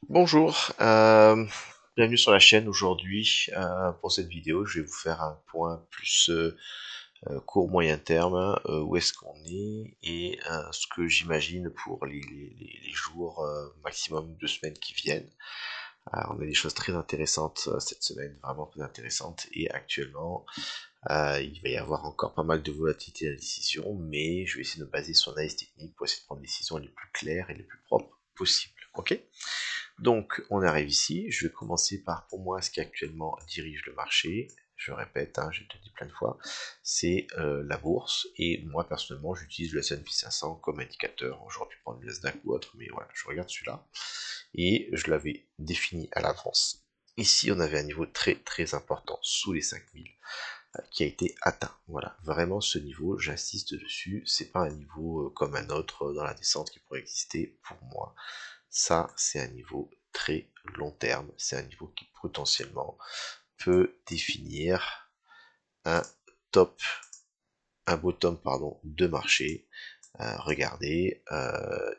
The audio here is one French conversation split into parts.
Bonjour, bienvenue sur la chaîne. Aujourd'hui, pour cette vidéo, je vais vous faire un point plus court moyen terme, où est-ce qu'on est et ce que j'imagine pour les jours maximum 2 semaines qui viennent. On a des choses très intéressantes cette semaine, vraiment très intéressantes, et actuellement, il va y avoir encore pas mal de volatilité dans la décision, mais je vais essayer de me baser sur l'analyse technique pour essayer de prendre des décisions les plus claires et les plus propres possibles. Ok? Donc, on arrive ici. Je vais commencer par, pour moi, ce qui actuellement dirige le marché. Je répète, hein, je te le dis plein de fois, c'est la bourse. Et moi, personnellement, j'utilise le S&P 500 comme indicateur. J'aurais pu prendre le Nasdaq ou autre, mais voilà, je regarde celui-là. Et je l'avais défini à l'avance. Ici, on avait un niveau très très important, sous les 5000, qui a été atteint. Voilà, vraiment ce niveau, j'insiste dessus, c'est pas un niveau comme un autre dans la descente qui pourrait exister pour moi. Ça, c'est un niveau très long terme, c'est un niveau qui potentiellement peut définir un top, un bottom pardon, de marché. Regardez,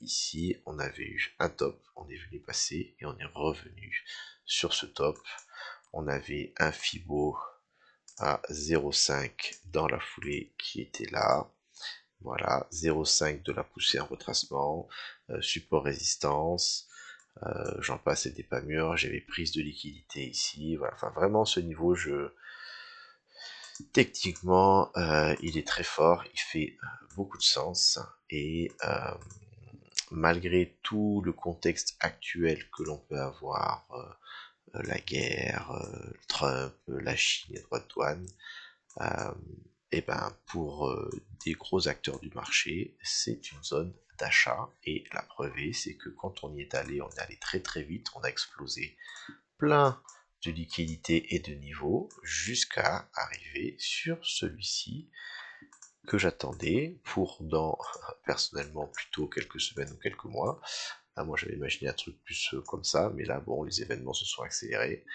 ici on avait eu un top, on est venu passer et on est revenu sur ce top. On avait un Fibo à 0,5 dans la foulée qui était là. Voilà, 0,5 de la poussée en retracement, support résistance, j'en passe et des pas mûrs, j'avais prise de liquidité ici, voilà, enfin vraiment ce niveau, techniquement, il est très fort, il fait beaucoup de sens, et malgré tout le contexte actuel que l'on peut avoir, la guerre, Trump, la Chine, les droits de douane, euh, et ben pour des gros acteurs du marché, c'est une zone d'achat, et la preuve c'est que quand on y est allé, on est allé très très vite, on a explosé plein de liquidités et de niveaux jusqu'à arriver sur celui-ci que j'attendais pour dans personnellement plutôt quelques semaines ou quelques mois. Là, moi j'avais imaginé un truc plus comme ça, mais là bon, les événements se sont accélérés.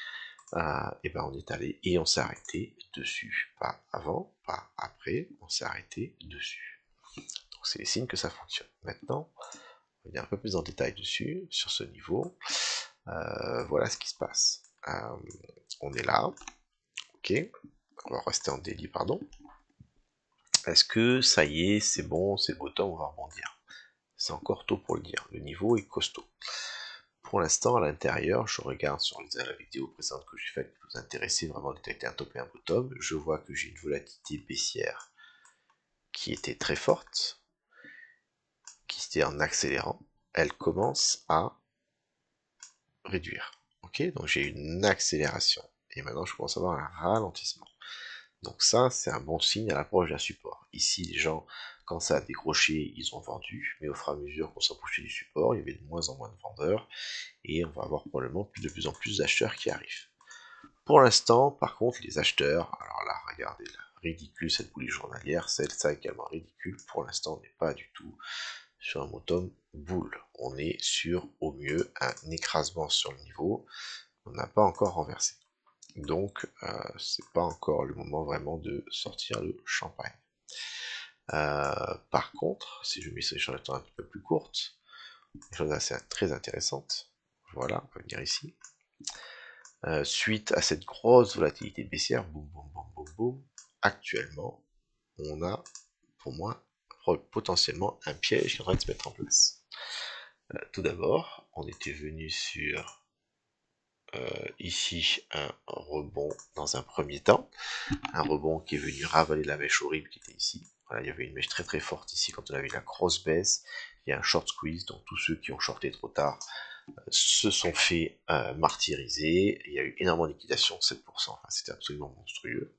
Et ben on est allé et on s'est arrêté dessus. Pas avant, pas après, on s'est arrêté dessus. Donc c'est les signes que ça fonctionne. Maintenant, on va venir un peu plus en détail dessus, sur ce niveau. Voilà ce qui se passe. On est là, ok, on va rester en daily, pardon. Est-ce que ça y est, c'est bon, c'est beau temps, on va rebondir? C'est encore tôt pour le dire, le niveau est costaud. Pour l'instant, à l'intérieur, je regarde sur la vidéo précédente que j'ai faite qui vous intéressait vraiment de détecter un top et un bottom. Je vois que j'ai une volatilité baissière qui était très forte, qui était en accélérant. Elle commence à réduire. Ok, donc j'ai une accélération. Et maintenant, je commence à avoir un ralentissement. Donc ça, c'est un bon signe à l'approche d'un support. Ici, les gens, quand ça a décroché, ils ont vendu, mais au fur et à mesure qu'on s'approchait du support, il y avait de moins en moins de vendeurs, et on va avoir probablement de plus en plus d'acheteurs qui arrivent. Pour l'instant, par contre, les acheteurs, alors là, regardez, là, ridicule cette boulie journalière, ça également ridicule, pour l'instant, on n'est pas du tout sur un momentum boule. On est sur, au mieux, un écrasement sur le niveau, on n'a pas encore renversé. Donc, c'est pas encore le moment vraiment de sortir le champagne. Par contre, si je mets sur les champs de temps un petit peu plus courtes, une chose assez très intéressante, voilà, on va venir ici. Suite à cette grosse volatilité baissière, boum, boum, boum, boum, boum, actuellement, on a, pour moi, potentiellement un piège qui est en train de se mettre en place. Tout d'abord, on était venu sur ici un rebond dans un premier temps, un rebond qui est venu ravaler la mèche horrible qui était ici. Voilà, il y avait une mèche très très forte ici quand on avait la grosse baisse, il y a un short squeeze, donc tous ceux qui ont shorté trop tard se sont fait martyriser, il y a eu énormément de liquidation, 7%, enfin, c'était absolument monstrueux.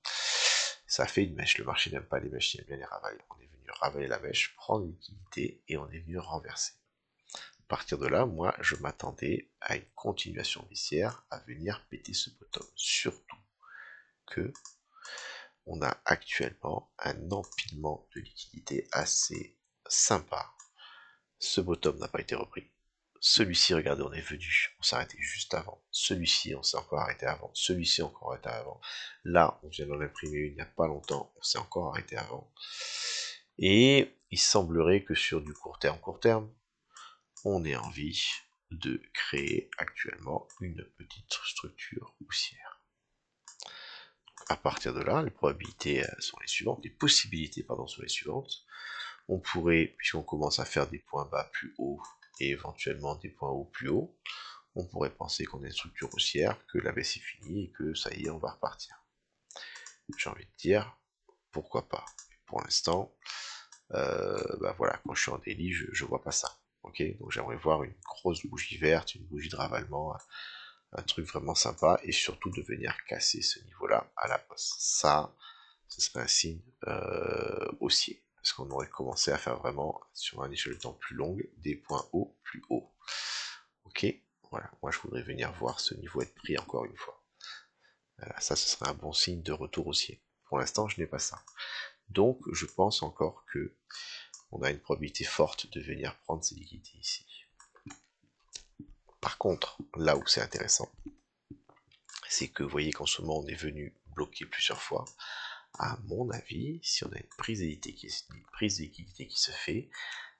Ça a fait une mèche, le marché n'aime pas les mèches, il aime bien les ravaler. On est venu ravaler la mèche, prendre une liquidité, et on est venu renverser. À partir de là, moi, je m'attendais à une continuation baissière, à venir péter ce bottom. Surtout que on a actuellement un empilement de liquidités assez sympa. Ce bottom n'a pas été repris. Celui-ci, regardez, on est venu, on s'est arrêté juste avant. Celui-ci, on s'est encore arrêté avant. Celui-ci, encore arrêté avant. Là, on vient d'en imprimer une il n'y a pas longtemps, on s'est encore arrêté avant. Et il semblerait que sur du court terme, on ait envie de créer actuellement une petite structure haussière. À partir de là, les probabilités sont les suivantes, les possibilités pardon sont les suivantes. On pourrait, puisqu'on commence à faire des points bas plus hauts et éventuellement des points hauts plus hauts, on pourrait penser qu'on est une structure haussière, que la baisse est finie et que ça y est, on va repartir. J'ai envie de dire, pourquoi pas. Pour l'instant, voilà, quand je suis en daily, je vois pas ça. Ok, donc j'aimerais voir une grosse bougie verte, une bougie de ravalement, un truc vraiment sympa, et surtout de venir casser ce niveau-là à la hausse. Ça, ce serait un signe haussier, parce qu'on aurait commencé à faire vraiment, sur une échelle de temps plus longue, des points hauts plus hauts. Ok, voilà, moi je voudrais venir voir ce niveau être pris encore une fois. Voilà, ça, ce serait un bon signe de retour haussier. Pour l'instant, je n'ai pas ça. Donc, je pense encore que on a une probabilité forte de venir prendre ces liquidités ici. Par contre, là où c'est intéressant, c'est que vous voyez qu'en ce moment, on est venu bloquer plusieurs fois. À mon avis, si on a une prise de liquidité qui se fait,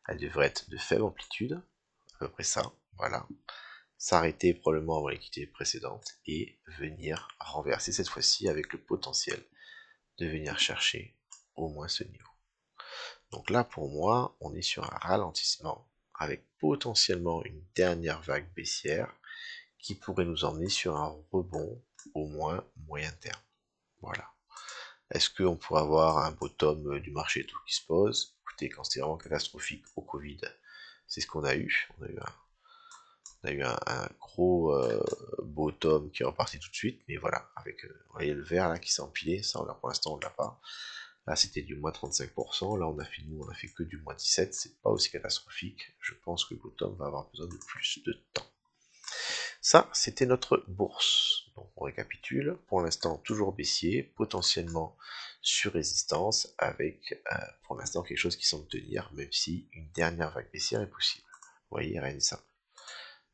elle devrait être de faible amplitude, à peu près ça, voilà, s'arrêter probablement avant l'équité précédente et venir renverser cette fois-ci avec le potentiel de venir chercher au moins ce niveau. Donc là, pour moi, on est sur un ralentissement avec potentiellement une dernière vague baissière qui pourrait nous emmener sur un rebond au moins moyen terme. Voilà. Est-ce qu'on pourrait avoir un bottom du marché tout qui se pose? Écoutez, quand c'était vraiment catastrophique au Covid, c'est ce qu'on a eu. On a eu un gros bottom qui est reparti tout de suite, mais voilà, avec vous voyez le vert là qui s'est empilé, ça pour l'instant on l'a pas. Là c'était du moins 35%, là on a fait que du moins 17%, c'est pas aussi catastrophique. Je pense que le bottom va avoir besoin de plus de temps. Ça, c'était notre bourse. Donc on récapitule, pour l'instant toujours baissier, potentiellement sur résistance, avec pour l'instant quelque chose qui semble tenir, même si une dernière vague baissière est possible. Vous voyez, rien n'est simple.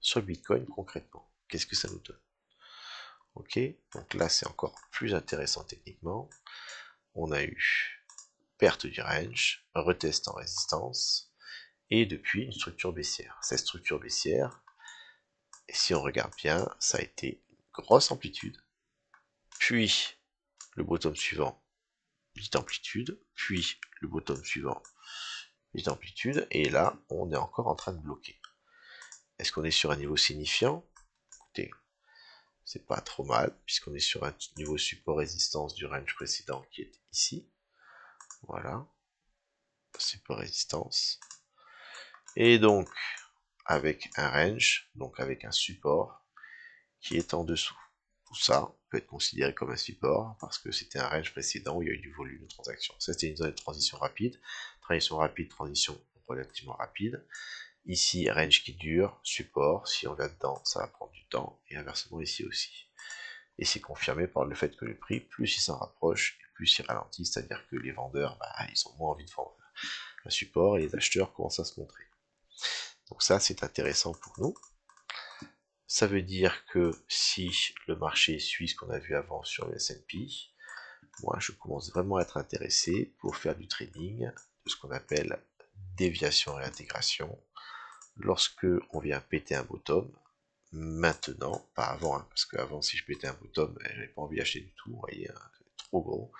Sur le Bitcoin, concrètement, qu'est-ce que ça nous donne? Ok, donc là c'est encore plus intéressant techniquement. On a eu perte du range, retest en résistance, et depuis une structure baissière. Cette structure baissière, et si on regarde bien, ça a été grosse amplitude, puis le bottom suivant, petite amplitude, puis le bottom suivant, petite amplitude, et là, on est encore en train de bloquer. Est-ce qu'on est sur un niveau signifiant? Écoutez, c'est pas trop mal, puisqu'on est sur un niveau support-résistance du range précédent qui est ici. Voilà, support-résistance. Et donc, avec un range, donc avec un support qui est en dessous. Tout ça peut être considéré comme un support parce que c'était un range précédent où il y a eu du volume de transaction. Ça, c'était une zone de transition rapide. Transition relativement rapide. Ici, range qui dure, support. Si on va dedans, ça va prendre du temps. Et inversement ici aussi. Et c'est confirmé par le fait que le prix, plus il s'en rapproche, plus il ralentit. C'est-à-dire que les vendeurs, ils ont moins envie de vendre un support et les acheteurs commencent à se montrer. Donc ça, c'est intéressant pour nous. Ça veut dire que si le marché suit ce qu'on a vu avant sur le S&P, moi je commence vraiment à être intéressé pour faire du trading de ce qu'on appelle déviation réintégration lorsque on vient péter un bottom maintenant, pas avant, hein, parce qu'avant si je pétais un bottom, j'avais pas envie d'acheter du tout, vous voyez, hein, trop gros.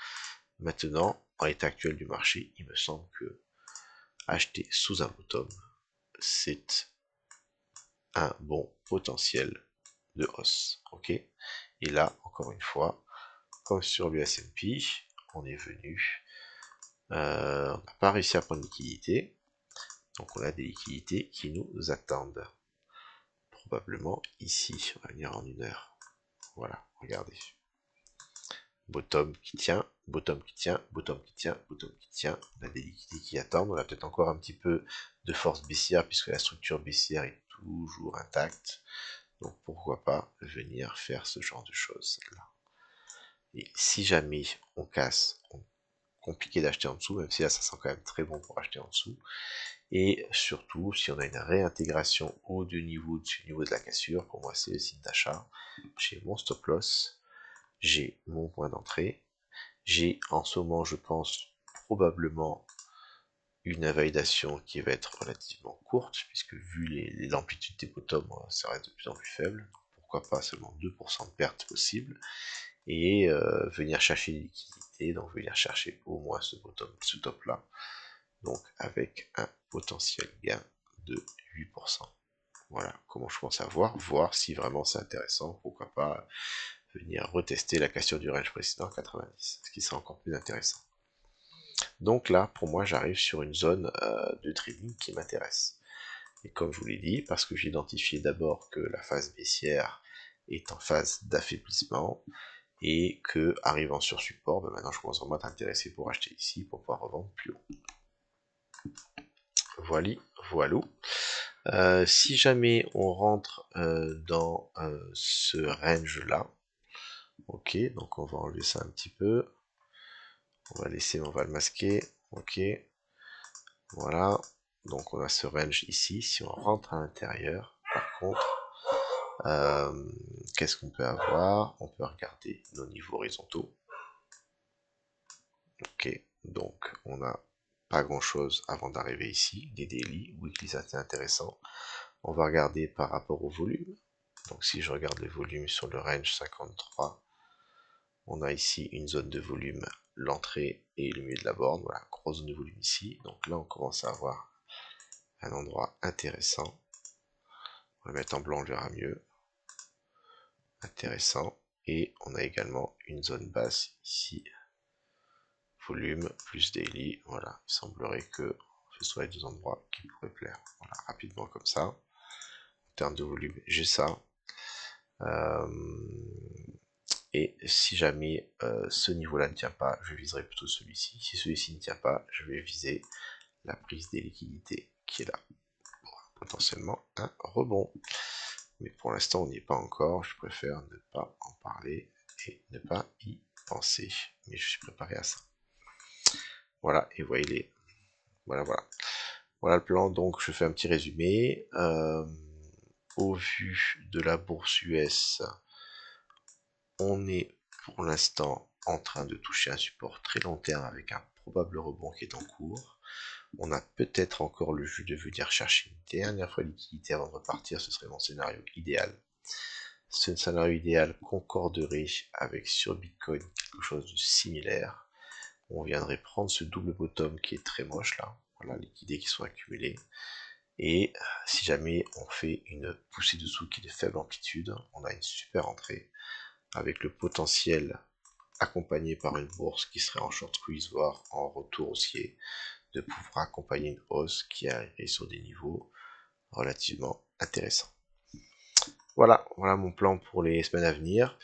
Maintenant, en l'état actuel du marché, il me semble que acheter sous un bottom, c'est un bon potentiel de hausse, ok. Et là, encore une fois, comme sur le S&P, on est venu, on n'a pas réussi à prendre liquidité, donc on a des liquidités qui nous attendent. Probablement ici, on va venir en une heure. Voilà, regardez. Bottom qui tient, bottom qui tient, bottom qui tient, bottom qui tient. On a des liquidités qui attendent. On a peut-être encore un petit peu de force baissière puisque la structure baissière est toujours intacte. Donc pourquoi pas venir faire ce genre de choses là. Et si jamais on casse, compliqué d'acheter en dessous, même si là ça sent quand même très bon pour acheter en dessous. Et surtout, si on a une réintégration au niveau de la cassure, pour moi c'est le signe d'achat. J'ai mon stop loss, j'ai mon point d'entrée, j'ai en ce moment, je pense, probablement une validation qui va être relativement courte, puisque vu l'amplitude des bottoms, ça reste de plus en plus faible. Pourquoi pas seulement 2% de perte possible, et venir chercher les liquidités, donc venir chercher au moins ce top là, donc avec un potentiel gain de 8%. Voilà comment je pense à voir si vraiment c'est intéressant, pourquoi pas venir retester la cassure du range précédent 90, ce qui sera encore plus intéressant. Donc là, pour moi, j'arrive sur une zone de trading qui m'intéresse. Et comme je vous l'ai dit, parce que j'ai identifié d'abord que la phase baissière est en phase d'affaiblissement, et que, arrivant sur support, ben maintenant je commence vraiment à être intéressé pour acheter ici, pour pouvoir revendre plus haut. Voilà. Si jamais on rentre dans ce range là, ok, donc on va enlever ça un petit peu, on va le masquer, ok, voilà, donc on a ce range ici. Si on rentre à l'intérieur, par contre, qu'est-ce qu'on peut avoir? On peut regarder nos niveaux horizontaux. Ok, donc on a pas grand chose avant d'arriver ici, des daily, weekly, ça c'est intéressant. On va regarder par rapport au volume. Donc si je regarde le volume sur le range 53, on a ici une zone de volume, l'entrée et le milieu de la borne, voilà, grosse zone de volume ici. Donc là on commence à avoir un endroit intéressant. On va mettre en blanc, on verra mieux. Intéressant. Et on a également une zone basse ici. Volume plus daily, voilà, il semblerait que ce soit les deux endroits qui pourraient plaire. Voilà, rapidement comme ça. En termes de volume, j'ai ça. Et si jamais ce niveau-là ne tient pas, je viserai plutôt celui-ci. Si celui-ci ne tient pas, je vais viser la prise des liquidités qui est là. Potentiellement un rebond. Mais pour l'instant, on n'y est pas encore. Je préfère ne pas en parler et ne pas y penser. Mais je suis préparé à ça. Voilà, et voyez les... Voilà. Voilà le plan, donc je fais un petit résumé. Au vu de la bourse US, on est pour l'instant en train de toucher un support très long terme avec un probable rebond qui est en cours. On a peut-être encore le jus de venir chercher une dernière fois liquidité avant de repartir, ce serait mon scénario idéal. Ce scénario idéal concorderait avec sur Bitcoin quelque chose de similaire. On viendrait prendre ce double bottom qui est très moche là, voilà, liquidités qui sont accumulées. Et si jamais on fait une poussée dessous qui est de faible amplitude, on a une super entrée avec le potentiel accompagné par une bourse qui serait en short squeeze, voire en retour haussier, de pouvoir accompagner une hausse qui arriverait sur des niveaux relativement intéressants. Voilà mon plan pour les semaines à venir.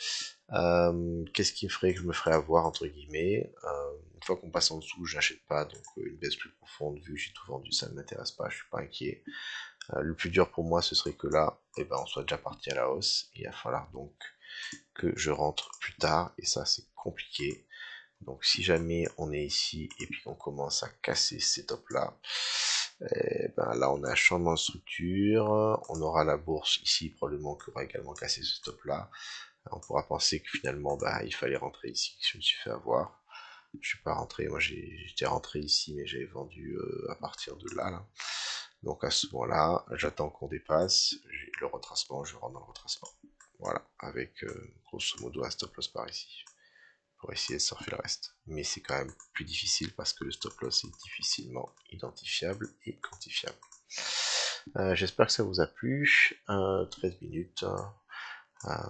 Qu'est-ce qui me ferait que je me ferais avoir entre guillemets, une fois qu'on passe en dessous, j'achète pas, donc une baisse plus profonde, vu que j'ai tout vendu, ça ne m'intéresse pas, je suis pas inquiet. Le plus dur pour moi, ce serait que là, on soit déjà parti à la hausse, et il va falloir donc que je rentre plus tard, et ça c'est compliqué. Donc si jamais on est ici et puis qu'on commence à casser ces tops là, là on a un changement de structure, on aura la bourse ici probablement qui aura également cassé ce top là. On pourra penser que finalement il fallait rentrer ici, que je me suis fait avoir. Je suis pas rentré, moi j'étais rentré ici mais j'avais vendu à partir de là. Donc à ce moment-là, j'attends qu'on dépasse, j'ai le retracement, je rentre dans le retracement. Voilà, avec grosso modo un stop loss par ici, pour essayer de surfer le reste. Mais c'est quand même plus difficile parce que le stop loss est difficilement identifiable et quantifiable. J'espère que ça vous a plu, 13 minutes,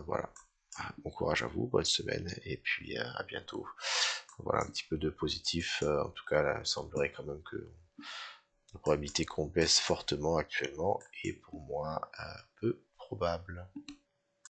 voilà. Bon courage à vous, bonne semaine, et puis à bientôt. Voilà un petit peu de positif, en tout cas là, il semblerait quand même que la probabilité qu'on baisse fortement actuellement est pour moi peu probable.